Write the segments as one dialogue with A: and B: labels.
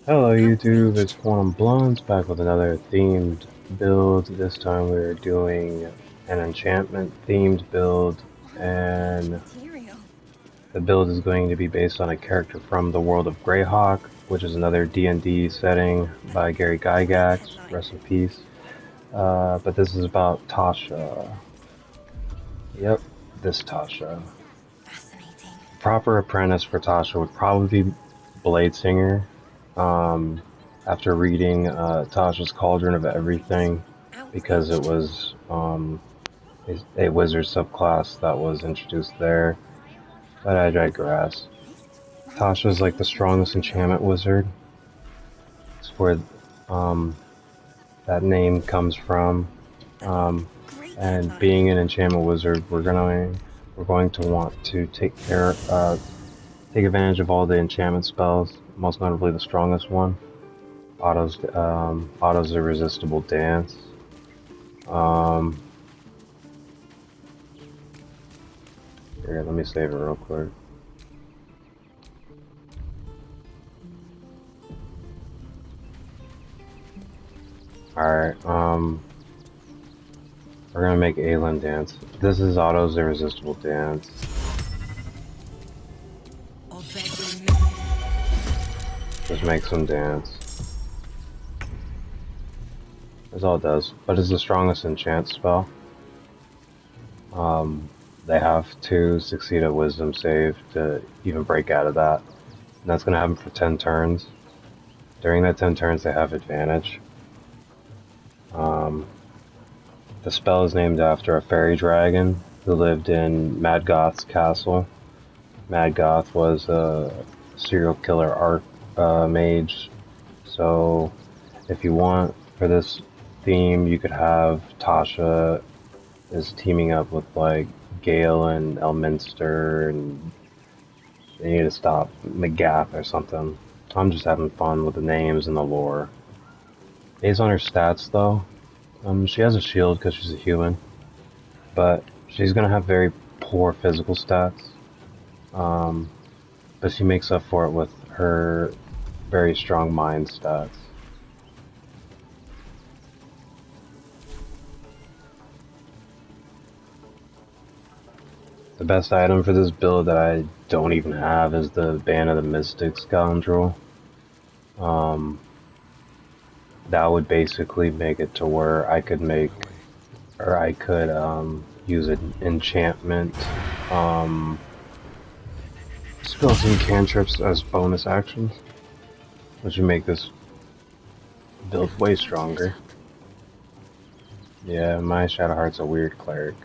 A: Hello YouTube, it's Quantum Blondes back with another themed build. This time we're doing an enchantment themed build, and the build is going to be based on a character from the world of Greyhawk, which is another D&D setting by Gary Gygax, rest in peace. But this is about Tasha. Yep, this Tasha. Proper apprentice for Tasha would probably be Bladesinger. After reading Tasha's Cauldron of Everything, because it was a wizard subclass that was introduced there. But I digress. Tasha's like the strongest enchantment wizard. It's where that name comes from. And being an enchantment wizard, we're going to want to take advantage of all the enchantment spells, most notably the strongest one, Otto's Irresistible Dance. Here, let me save it real quick. Alright, we're gonna make Aelin dance. This is Otto's Irresistible Dance. Just make some dance. That's all it does. But it's the strongest enchant spell. They have to succeed a wisdom save to even break out of that. And that's gonna happen for 10 turns. During that 10 turns they have advantage. The spell is named after a fairy dragon who lived in Madgoth's castle. Madgoth was a serial killer mage. So if you want, for this theme, you could have Tasha is teaming up with like Gale and Elminster, and they need to stop McGath or something. I'm just having fun with the names and the lore. Based on her stats though, she has a shield because she's a human, but she's gonna have very poor physical stats. But she makes up for it with her very strong mind stats. The best item for this build that I don't even have is the Band of the Mystic Scoundrel. That would basically make it to where I could use an enchantment, spells and cantrips as bonus actions, which would make this build way stronger. Yeah, my Shadowheart's a weird cleric.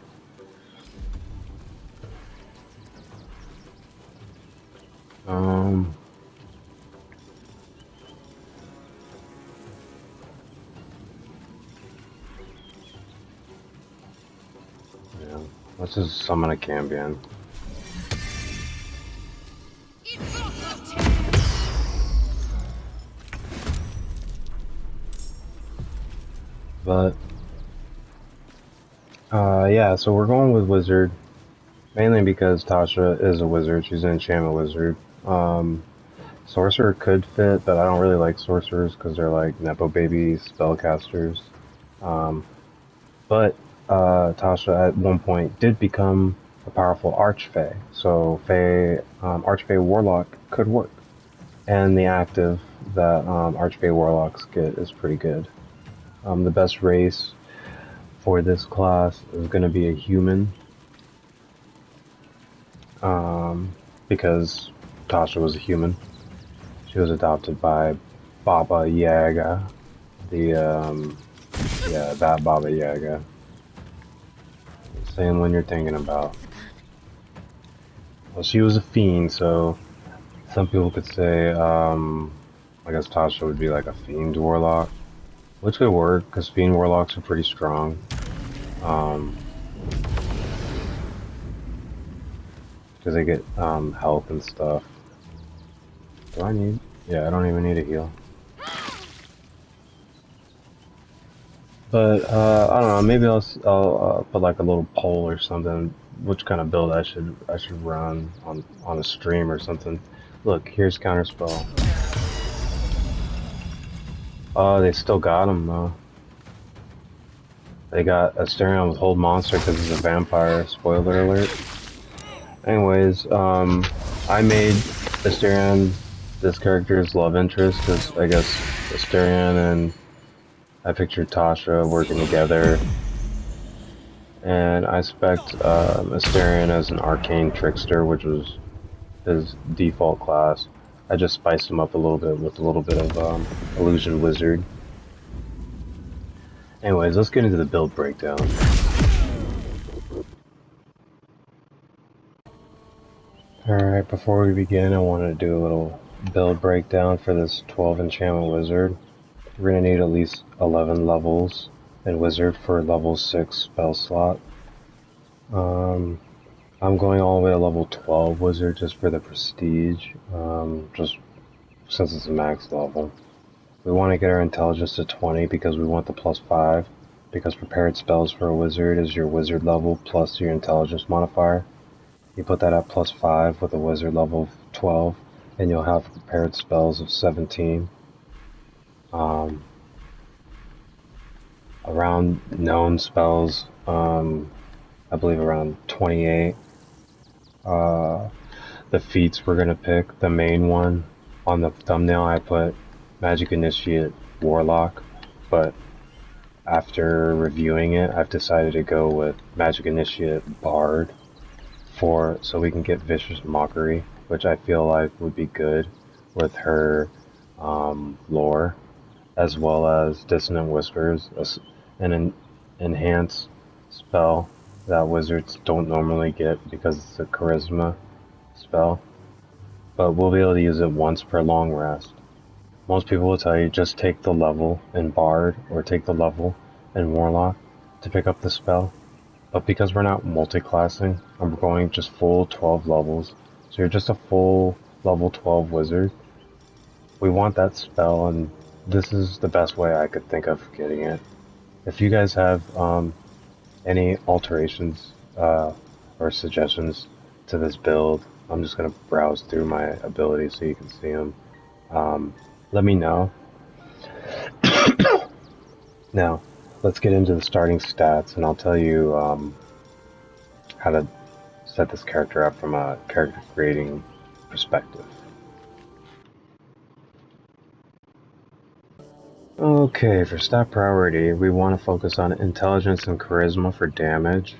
A: Yeah, let's just summon a Cambion. But yeah, so we're going with wizard, mainly because Tasha is a wizard. She's an enchantment wizard. Sorcerer could fit, but I don't really like sorcerers because they're like nepo baby spellcasters. But Tasha at one point did become a powerful Archfey, so Archfey warlock could work, and the active that Archfey warlocks get is pretty good. The best race for this class is going to be a human, because Tasha was a human. She was adopted by Baba Yaga, that Baba Yaga. Same one you're thinking about. Well, she was a fiend, so some people could say, I guess Tasha would be like a fiend warlock, which could work because fiend warlocks are pretty strong. Because they get health and stuff. Do I need? Yeah, I don't even need a heal. But I don't know. Maybe I'll put like a little poll or something. Which kind of build I should run on a stream or something. Look, here's counterspell. Oh, they still got him though. They got Asterion with Hold Monster because he's a vampire. Spoiler alert. Anyways, I made Asterion this character's love interest because I guess Asterion and I pictured Tasha working together. And I spec'd Asterion as an arcane trickster, which was his default class. I just spiced him up a little bit with a little bit of illusion wizard. Anyways, let's get into the build breakdown. Alright, before we begin, I wanted to do a little build breakdown for this 12 enchantment wizard. We're going to need at least 11 levels in wizard for level 6 spell slot. I'm going all the way to level 12 wizard just for the prestige, just since it's a max level. We want to get our intelligence to 20 because we want the +5, because prepared spells for a wizard is your wizard level plus your intelligence modifier. You put that at +5 with a wizard level of 12, and you'll have prepared spells of 17. Around known spells, I believe around 28. The feats we're going to pick, the main one, on the thumbnail I put Magic Initiate Warlock, but after reviewing it, I've decided to go with Magic Initiate Bard so we can get Vicious Mockery, which I feel like would be good with her lore, as well as Dissonant Whispers, an enhanced spell that wizards don't normally get because it's a charisma spell, but we'll be able to use it once per long rest. Most people will tell you just take the level in Bard or take the level in Warlock to pick up the spell. But because we're not multi-classing, I'm going just full 12 levels. So you're just a full level 12 wizard. We want that spell, and this is the best way I could think of getting it. If you guys have any alterations or suggestions to this build, I'm just going to browse through my abilities so you can see them. Let me know. Now, let's get into the starting stats, and I'll tell you how to set this character up from a character creating perspective. Okay, for stat priority, we want to focus on intelligence and charisma for damage,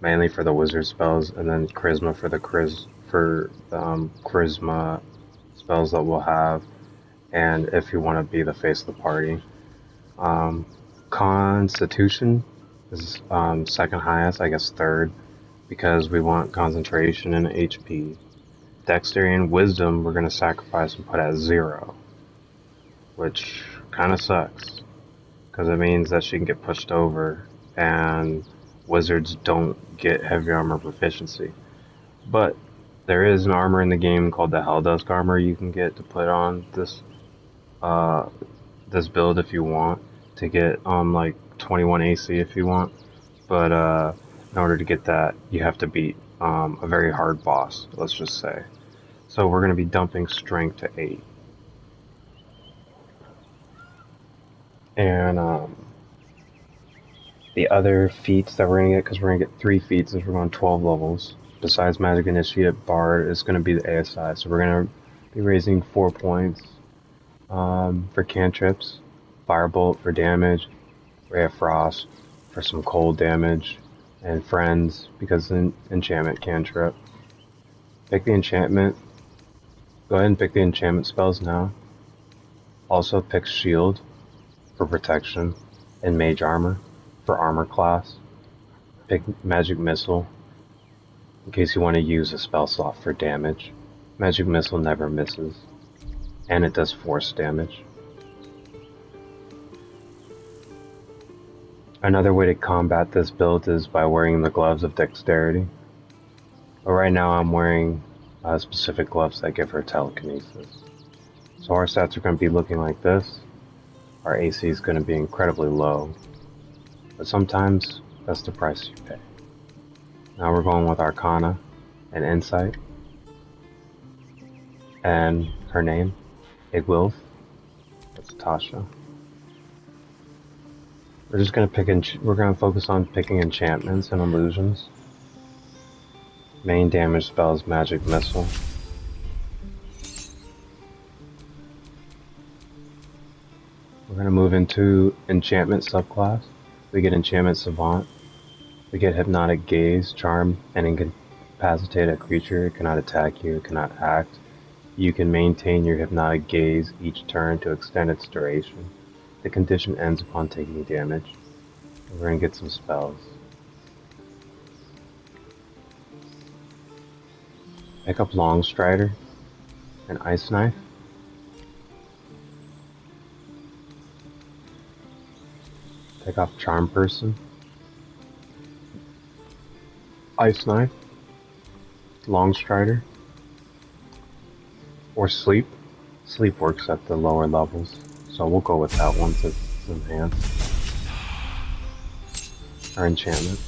A: mainly for the wizard spells, and then charisma for the charisma spells that we'll have, and if you want to be the face of the party. Constitution is second highest, I guess third, because we want concentration and HP. Dexterity and wisdom we're going to sacrifice and put at 0, which kind of sucks, because it means that she can get pushed over, and wizards don't get heavy armor proficiency. But there is an armor in the game called the Helldusk armor you can get to put on this build if you want, to get like 21 AC if you want. But in order to get that, you have to beat a very hard boss, let's just say. So we're going to be dumping strength to 8. And the other feats that we're going to get, because we're going to get 3 feats as we're going 12 levels, besides Magic Initiate Bard, is going to be the ASI. So we're going to be raising 4 points for cantrips, Firebolt for damage, Ray of Frost for some cold damage, and Friends because an enchantment cantrip. Pick the enchantment. Go ahead and pick the enchantment spells now. Also pick Shield for protection and Mage Armor for armor class. Pick Magic Missile in case you want to use a spell slot for damage. Magic Missile never misses, and it does force damage. Another way to combat this build is by wearing the gloves of dexterity. But right now I'm wearing specific gloves that give her telekinesis. So our stats are going to be looking like this. Our AC is going to be incredibly low, but sometimes that's the price you pay. Now we're going with Arcana and Insight. And her name, Igwilf. That's Tasha. We're just gonna we're gonna focus on picking enchantments and illusions. Main damage spell is Magic Missile. We're gonna move into Enchantment subclass. We get Enchantment Savant. We get Hypnotic Gaze, Charm, and incapacitate a creature. It cannot attack you, it cannot act. You can maintain your Hypnotic Gaze each turn to extend its duration. The condition ends upon taking damage. We're gonna get some spells. Pick up Long Strider and Ice Knife. Pick up Charm Person, Ice Knife, Long Strider, or Sleep. Sleep works at the lower levels, so we'll go with that one since it's enhanced. Our enchantment.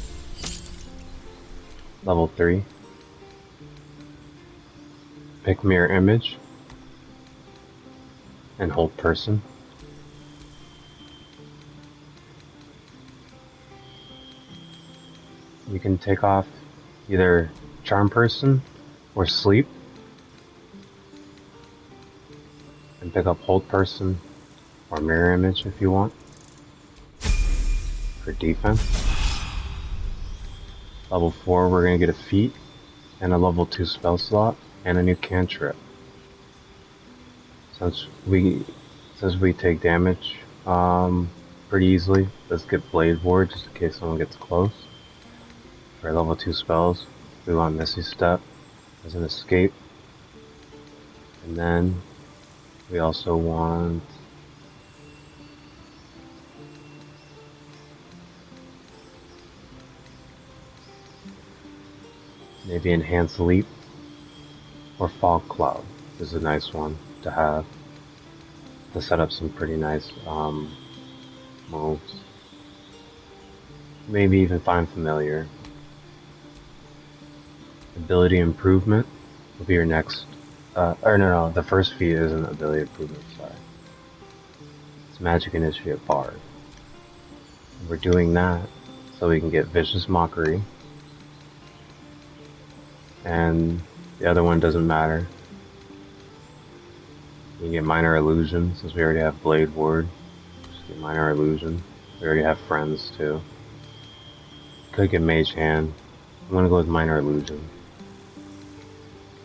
A: Level 3. Pick Mirror Image and hold Person. You can take off either Charm Person or Sleep and pick up Hold Person or Mirror Image if you want for defense. Level 4 we're going to get a Feat and a level 2 spell slot and a new Cantrip. Since we take damage pretty easily, let's get Blade Ward just in case someone gets close. For level 2 spells, we want Misty Step as an escape. And then we also want maybe Enhanced Leap or Fog Cloud is a nice one to have to set up some pretty nice moves. Maybe even Find Familiar. Ability Improvement will be your next, the first feat isn't Ability Improvement, sorry. It's Magic Initiate Bard. We're doing that so we can get Vicious Mockery, and the other one doesn't matter. You can get Minor Illusion, since we already have Blade Ward. Just get Minor Illusion. We already have Friends too. Could get Mage Hand. I'm gonna go with Minor Illusion.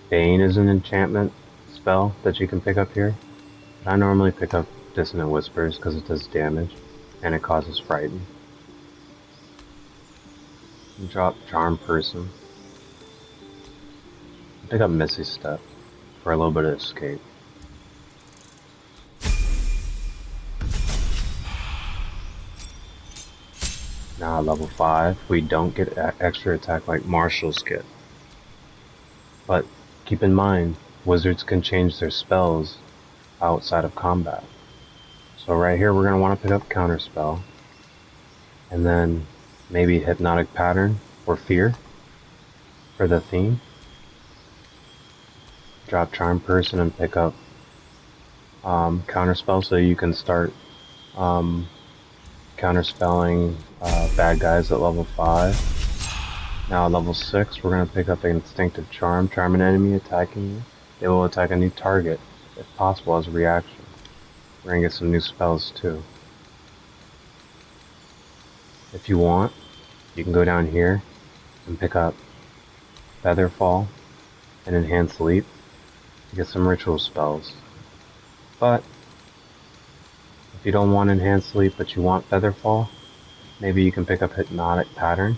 A: Bane is an enchantment spell that you can pick up here. But I normally pick up Dissonant Whispers because it does damage and it causes Frighten. Drop Charm Person. Pick up Misty Step for a little bit of escape. Now at level 5, we don't get extra attack like Marshall's get. But keep in mind, wizards can change their spells outside of combat. So right here we're going to want to pick up Counterspell. And then maybe Hypnotic Pattern or Fear for the theme. Drop Charm Person and pick up Counterspell so you can start counterspelling bad guys at level 5. Now at level 6 we're going to pick up an Instinctive Charm. Charm an enemy attacking you. They will attack a new target, if possible, as a reaction. We're going to get some new spells too. If you want, you can go down here and pick up Featherfall and Enhanced Leap to get some ritual spells. But if you don't want Enhanced Leap but you want Featherfall, maybe you can pick up Hypnotic Pattern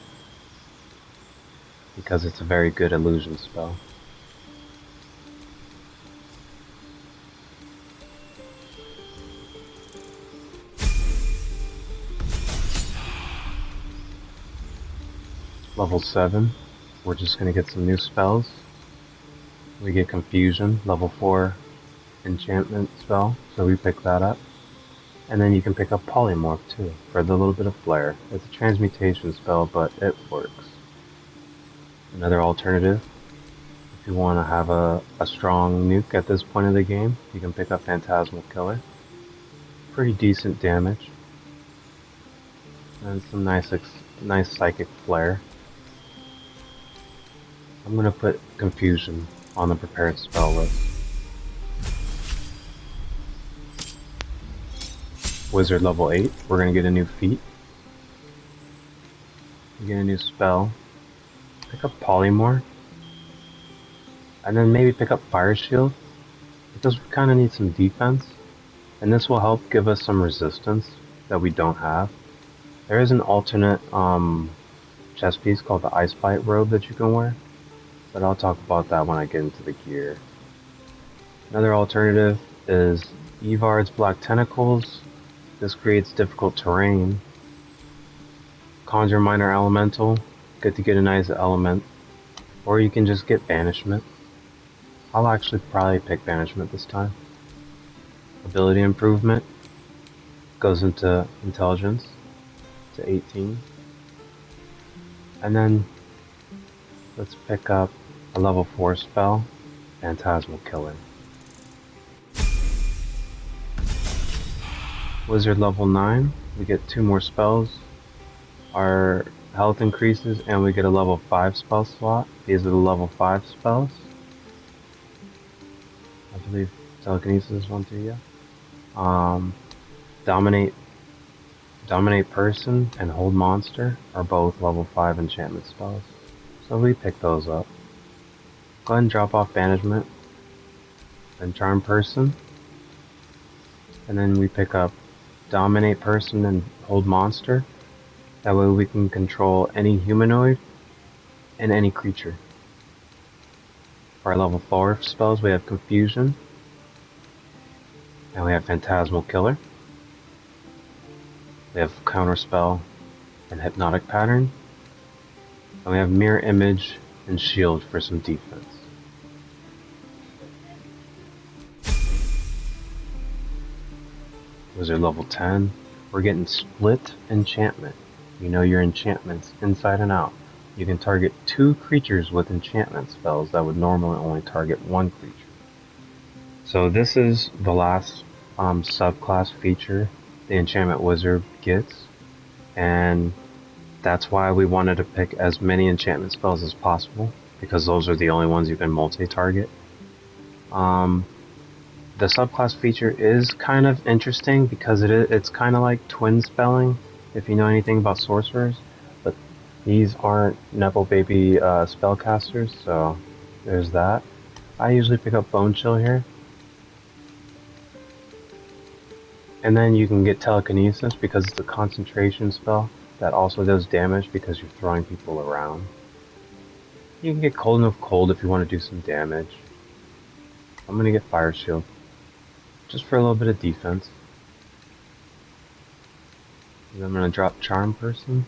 A: because it's a very good illusion spell. Level 7, we're just going to get some new spells. We get Confusion, level 4 enchantment spell, so we pick that up. And then you can pick up Polymorph too, for the little bit of flair. It's a transmutation spell, but it works. Another alternative, if you want to have a strong nuke at this point of the game, you can pick up Phantasmal Killer. pretty decent damage. And some nice psychic flare. I'm gonna put Confusion on the prepared spell list. Wizard level 8, we're gonna get a new feat. We get a new spell. Pick up Polymorph. And then maybe pick up Fire Shield, because we kinda need some defense. And this will help give us some resistance that we don't have. There is an alternate chest piece called the Ice Bite robe that you can wear, but I'll talk about that when I get into the gear. Another alternative is Evard's Black Tentacles. This creates difficult terrain. Conjure Minor Elemental, good to get a nice element. Or you can just get Banishment. I'll actually probably pick Banishment this time. Ability Improvement goes into Intelligence to 18. And then let's pick up a level 4 spell, Phantasmal Killer. Wizard level 9, we get 2 more spells. Our health increases and we get a level 5 spell slot. These are the level 5 spells. I believe Telekinesis is one too, yeah. Dominate Person and Hold Monster are both level 5 enchantment spells. So we pick those up. Go ahead and drop off Banishment and Charm Person. And then we pick up Dominate Person and Hold Monster. That way we can control any humanoid and any creature. For our level 4 spells we have Confusion. And we have Phantasmal Killer. We have Counterspell and Hypnotic Pattern. And we have Mirror Image and Shield for some defense. Wizard level 10. We're getting Split Enchantment. You know your enchantments inside and out. You can target 2 creatures with enchantment spells that would normally only target 1 creature. So this is the last subclass feature the Enchantment Wizard gets, and that's why we wanted to pick as many enchantment spells as possible, because those are the only ones you can multi-target. The subclass feature is kind of interesting because it's kind of like twin spelling, if you know anything about sorcerers, but these aren't Nepo Baby spellcasters, so there's that. I usually pick up Bone Chill here. And then you can get Telekinesis because it's a concentration spell that also does damage because you're throwing people around. You can get Cold Enough Cold if you want to do some damage. I'm going to get Fire Shield, just for a little bit of defense. And I'm going to drop Charm Person.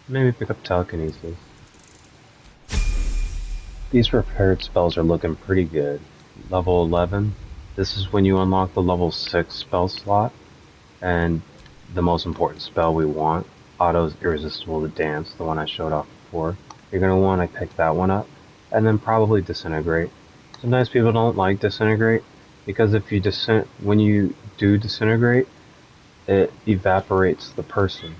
A: Maybe pick up Telekinesis. These prepared spells are looking pretty good. Level 11, this is when you unlock the level 6 spell slot, and the most important spell we want, Otto's Irresistible to Dance, the one I showed off before. You're going to want to pick that one up, and then probably Disintegrate. Sometimes people don't like Disintegrate, because if you when you do Disintegrate, it evaporates the person,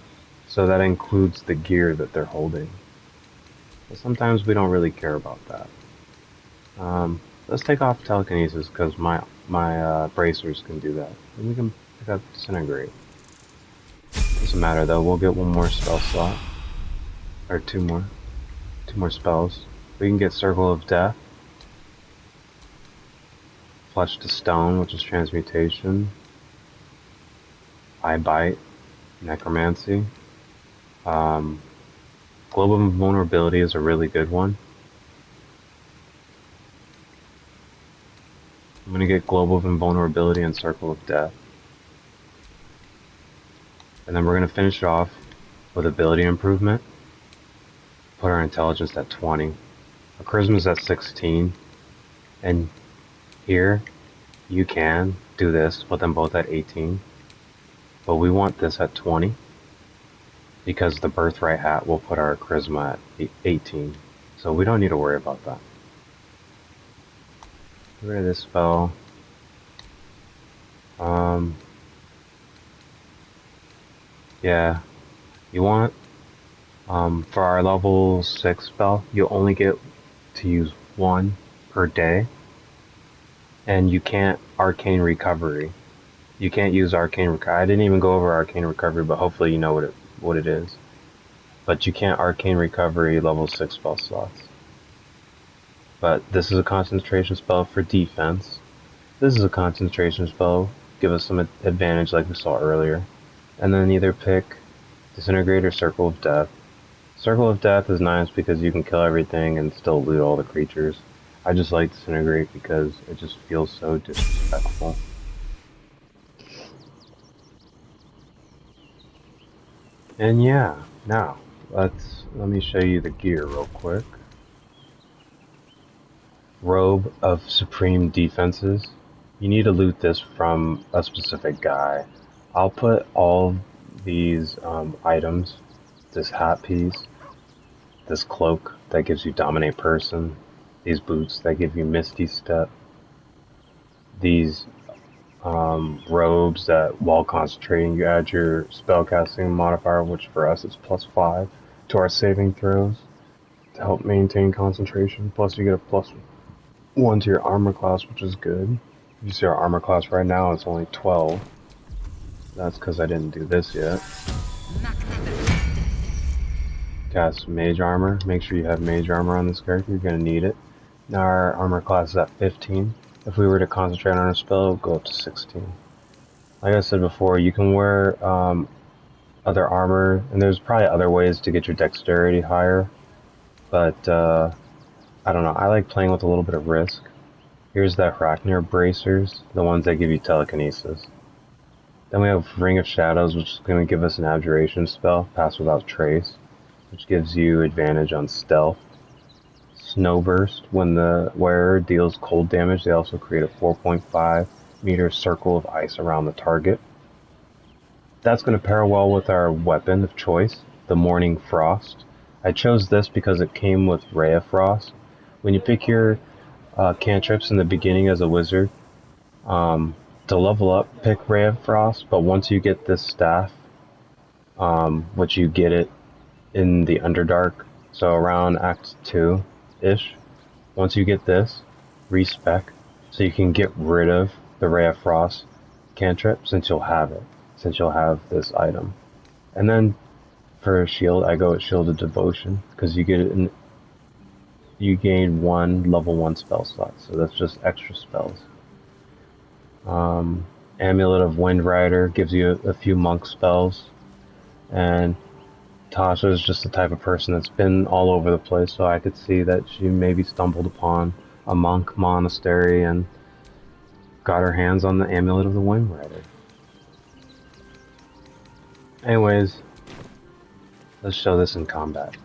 A: so that includes the gear that they're holding. But sometimes we don't really care about that. Let's take off Telekinesis because my bracers can do that. And we can pick up Disintegrate. Doesn't matter though, we'll get one more spell slot. Or two more spells. We can get Circle of Death. Flesh to Stone, which is Transmutation. Eye Bite. Necromancy. Global Invulnerability is a really good one. I'm going to get Global Invulnerability and Circle of Death. And then we're going to finish it off with Ability Improvement. Put our Intelligence at 20. Our Charisma is at 16. And here, you can do this, put them both at 18. But we want this at 20. Because the Birthright Hat will put our Charisma at 18. So we don't need to worry about that. Get rid of this spell. Yeah, you want, for our level 6 spell, you only get to use one per day, and you can't Arcane Recovery. You can't use Arcane Recovery. I didn't even go over Arcane Recovery, but hopefully you know what it is. But you can't Arcane Recovery level 6 spell slots. But this is a concentration spell for defense. This is a concentration spell, give us some advantage like we saw earlier. And then either pick Disintegrate or Circle of Death. Circle of Death is nice because you can kill everything and still loot all the creatures. I just like Disintegrate because it just feels so disrespectful. And yeah, now let me show you the gear real quick. Robe of Supreme Defenses. You need to loot this from a specific guy. I'll put all these items, this hat piece, this cloak that gives you Dominate Person, these boots that give you Misty Step, these robes that while concentrating you add your spellcasting modifier, which for us is +5 to our saving throws to help maintain concentration. Plus you get a +1 to your armor class, which is good. You see our armor class right now, it's only 12. That's because I didn't do this yet. Cast Mage Armor. Make sure you have Mage Armor on this character, you're going to need it. Now our armor class is at 15. If we were to concentrate on a spell, it would go up to 16. Like I said before, you can wear other armor, and there's probably other ways to get your dexterity higher, but I don't know, I like playing with a little bit of risk. Here's the Hrafnir bracers, the ones that give you telekinesis. Then we have Ring of Shadows, which is going to give us an abjuration spell, Pass Without Trace, which gives you advantage on stealth. Snowburst, when the wearer deals cold damage, they also create a 4.5 meter circle of ice around the target. That's going to pair well with our weapon of choice, the Morning Frost. I chose this because it came with Ray of Frost. When you pick your cantrips in the beginning as a wizard, to level up, pick Ray of Frost, but once you get this staff, which you get it in the Underdark, so around Act 2-ish, once you get this, respec, so you can get rid of the Ray of Frost cantrip since you'll have it, since you'll have this item. And then for a shield, I go with Shield of Devotion, because you get it in, you gain one level 1 spell slot, so that's just extra spells. Amulet of Windrider gives you a few monk spells, and Tasha is just the type of person that's been all over the place, so I could see that she maybe stumbled upon a monk monastery and got her hands on the Amulet of the Windrider. Anyways, let's show this in combat.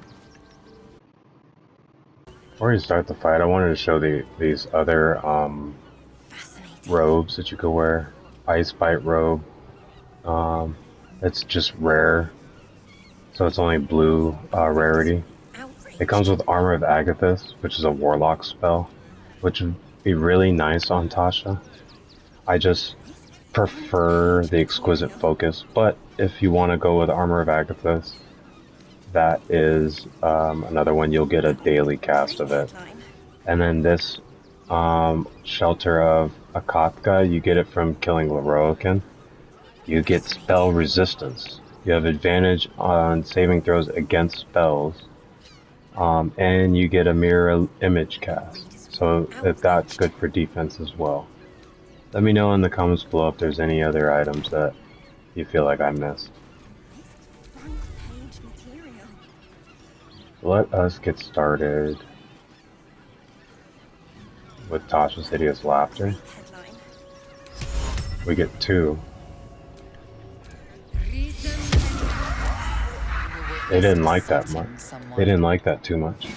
A: Before you start the fight, I wanted to show these other robes that you could wear. Ice Bite robe. It's just rare, so it's only blue rarity. It comes with Armor of Agathis, which is a warlock spell, which would be really nice on Tasha. I just prefer the Exquisite Focus, but if you want to go with Armor of Agathis, that is another one. You'll get a daily cast of it. And then this Shelter of Akatka, you get it from killing Leroican. You get spell resistance. You have advantage on saving throws against spells. And you get a mirror image cast. So that's good for defense as well. Let me know in the comments below if there's any other items that you feel like I missed. Let us get started with Tasha's Hideous Laughter. We get 2. They didn't like that much. They didn't like that too much.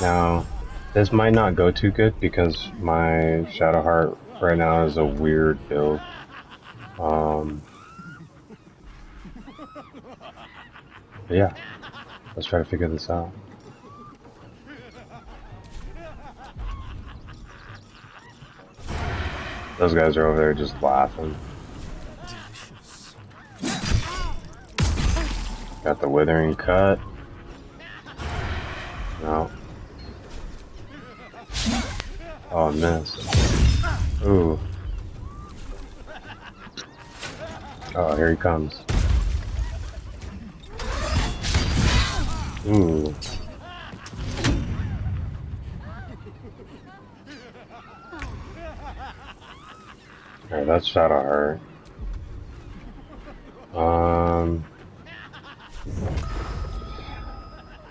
A: Now, this might not go too good because my Shadowheart right now is a weird build. But yeah, let's try to figure this out. Those guys are over there just laughing. Got the withering cut. No. Oh, miss. Ooh. Oh, here he comes. Ooh. Alright, that shadow hurt.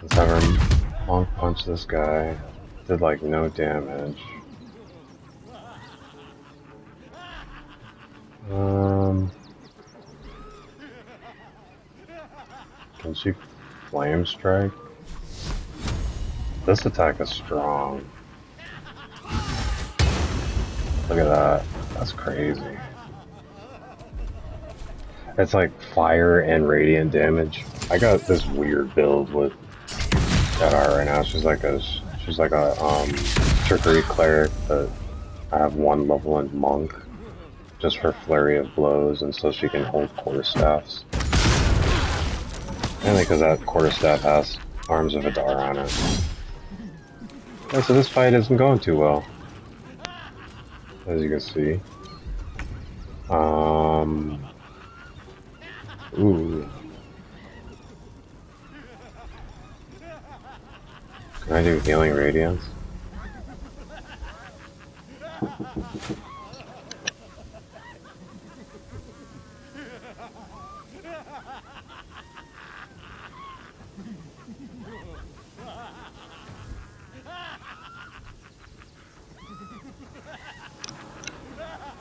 A: Let's have her monk punch this guy. Did like no damage. Can she flame strike? This attack is strong. Look at that. That's crazy. It's like fire and radiant damage. I got this weird build with Shadar right now. She's like a trickery cleric, but I have one level in monk just for flurry of blows, and so she can hold quarterstaffs. Mainly because that quarterstaff has Arms of Adar on it. Yeah, so this fight isn't going too well, as you can see. Ooh. Can I do Healing Radiance?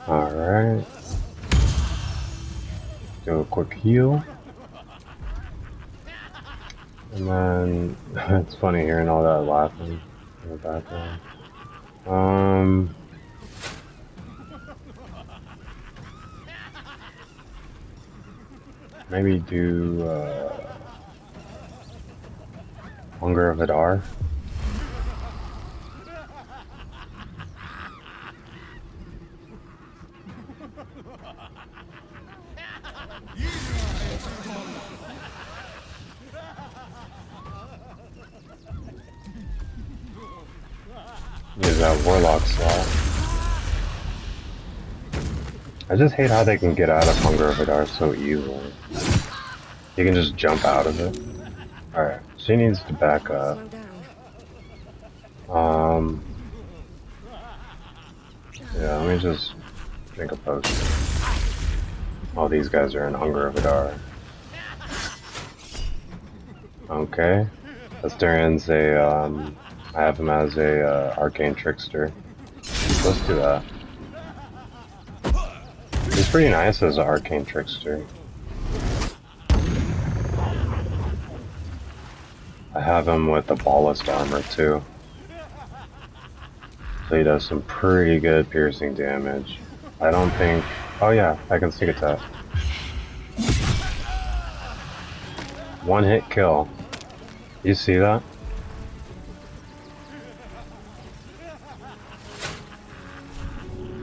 A: Alright. Do a quick heal. And then, it's funny hearing all that laughing in the background. Maybe do, Hunger of Adar. Use that warlock slot. I just hate how they can get out of Hunger of Adar so easily. You can just jump out of it. Alright, she needs to back up. Yeah, let me just drink a potion. All these guys are in Hunger of Adar. Okay. Astarian's I have him as a arcane trickster. Let's do that. He's pretty nice as an arcane trickster. I have him with the ballast armor too. So he does some pretty good piercing damage. I don't think... Oh yeah, I can sneak attack. One hit kill. You see that?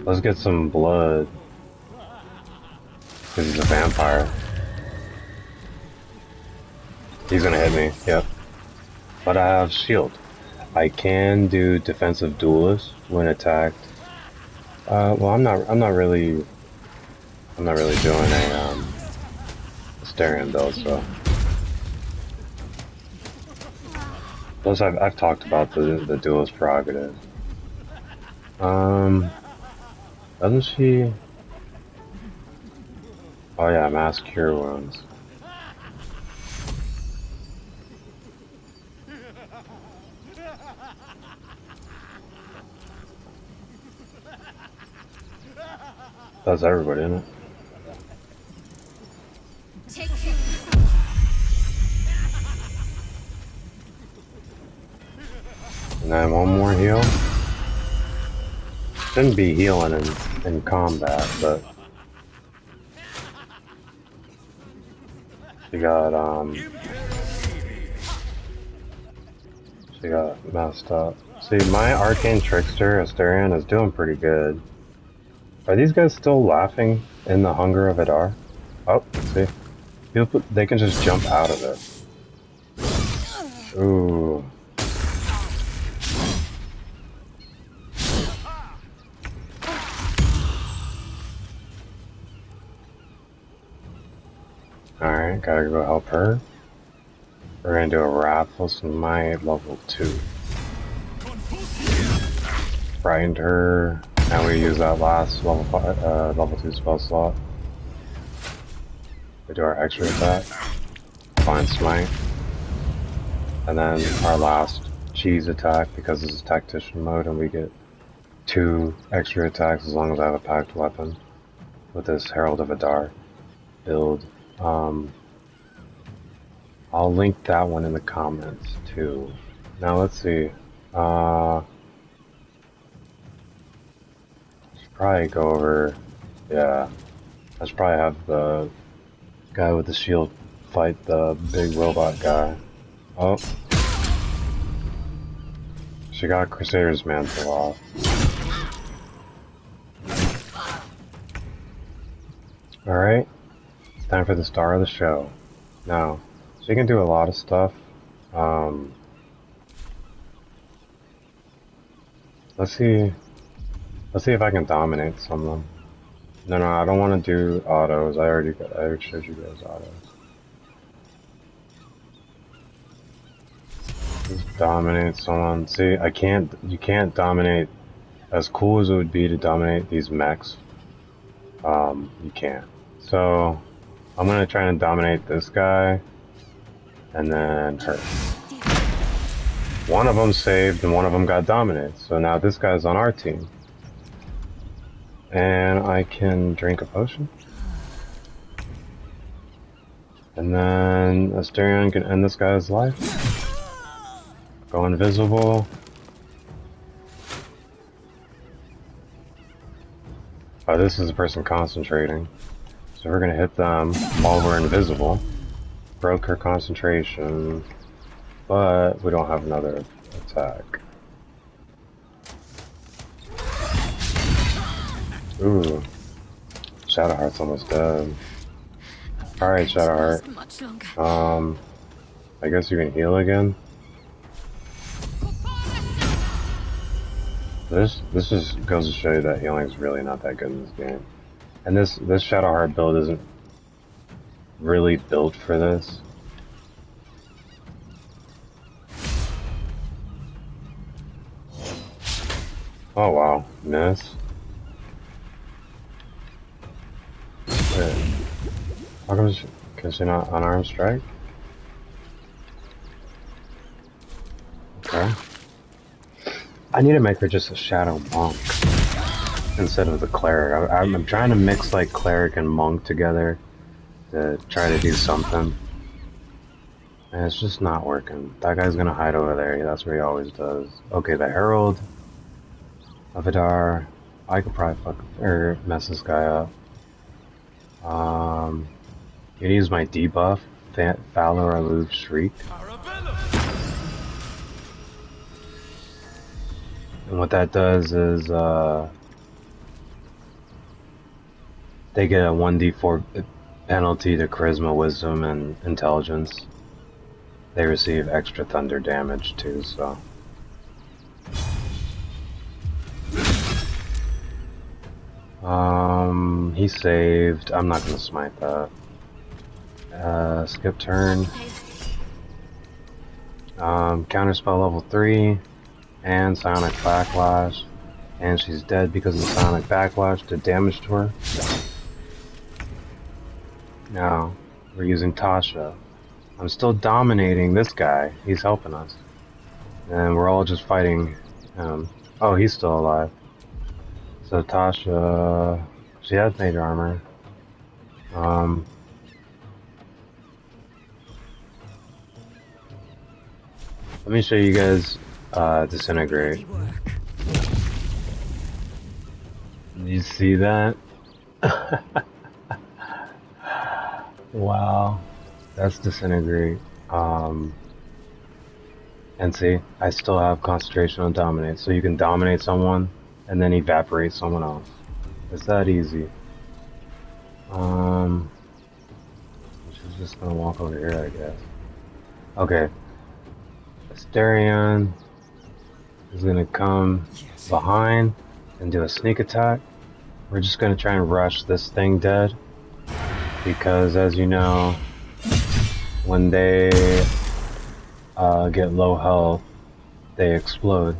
A: Let's get some blood. Because he's a vampire. He's gonna hit me, yep. But I have shield. I can do defensive duelist when attacked. Well, I'm not really doing a Astarian build, so. Plus, I've talked about the duelist prerogative. Doesn't she? Oh yeah, mass cure wounds. That's everybody, isn't it? And then one more heal. Shouldn't be healing in combat, but she got messed up. See, my arcane trickster Astarian is doing pretty good. Are these guys still laughing in the hunger of Adar? Oh, see? They can just jump out of it. Ooh. Alright, gotta go help her. We're gonna do a Wrathful Smite level 2. Frightened her. Now we use that last level 2 spell slot. We do our extra attack. Find Smite. And then our last cheese attack, because this is tactician mode and we get 2 extra attacks as long as I have a packed weapon with this Herald of Adar build. I'll link that one in the comments too. Now let's see. Should probably go over. Yeah, I should probably have the guy with the shield fight the big robot guy. Oh, she got Crusader's Mantle off. All right, it's time for the star of the show. Now. She can do a lot of stuff. Let's see if I can dominate someone. No, I don't want to do autos. I already showed you guys autos. Just dominate someone. See, you can't dominate. As cool as it would be to dominate these mechs, you can't. So, I'm gonna try and dominate this guy. And then her. One of them saved and one of them got dominated. So now this guy's on our team. And I can drink a potion. And then Asterion can end this guy's life. Go invisible. Oh, this is a person concentrating. So we're gonna hit them while we're invisible. Broke her concentration, but we don't have another attack. Ooh, Shadowheart's almost dead. Alright, Shadowheart. I guess you can heal again. This just goes to show you that healing is really not that good in this game. And this Shadowheart build isn't really built for this. Oh wow, miss. Wait, how come can she not unarmed strike? Okay. I need to make her just a shadow monk instead of the cleric. I'm trying to mix like cleric and monk together to try to do something. And it's just not working. That guy's gonna hide over there. That's what he always does. Okay, the Herald of Adar. I could probably mess this guy up. I'm gonna use my debuff, Valor Aloof Shriek. And what that does is they get a 1d4 penalty to Charisma, Wisdom, and Intelligence. They receive extra thunder damage too, so. He saved. I'm not gonna smite that. Skip turn. Counterspell level 3. And Psionic Backlash. And she's dead because of the Psionic Backlash did damage to her. Now, we're using Tasha. I'm still dominating this guy. He's helping us. And we're all just fighting him. Oh, he's still alive. So Tasha, she has major armor. Let me show you guys Disintegrate. You see that? Wow, that's Disintegrate. And see, I still have concentration on dominate, so you can dominate someone and then evaporate someone else. It's that easy. She's just gonna walk over here, I guess. Okay. Asterion is gonna come behind and do a sneak attack. We're just gonna try and rush this thing dead. Because as you know, when they get low health, they explode.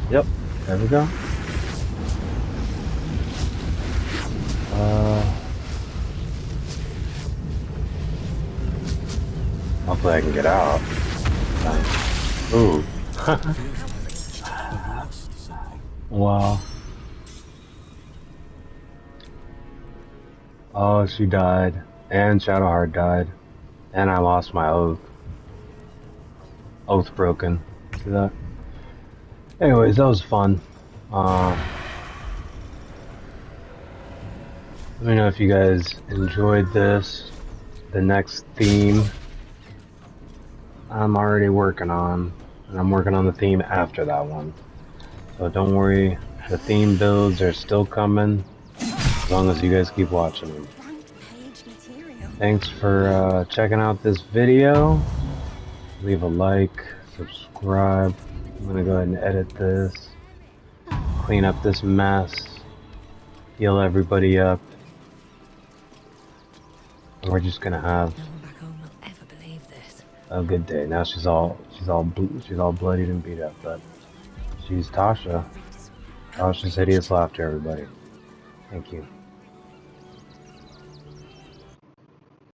A: Yep, there we go. Hopefully I can get out. Ooh. Wow. Oh, she died. And Shadowheart died. And I lost my oath. Oath broken. See that? Anyways, that was fun. Let me know if you guys enjoyed this. The next theme I'm already working on. And I'm working on the theme after that one. So don't worry, the theme builds are still coming. As long as you guys keep watching them. Thanks for checking out this video. Leave a like, subscribe. I'm gonna go ahead and edit this, clean up this mess, heal everybody up, and we're just gonna have a good day. Now she's all bloodied and beat up, but she's Tasha. Tasha's Hideous Laughter, everybody. Thank you.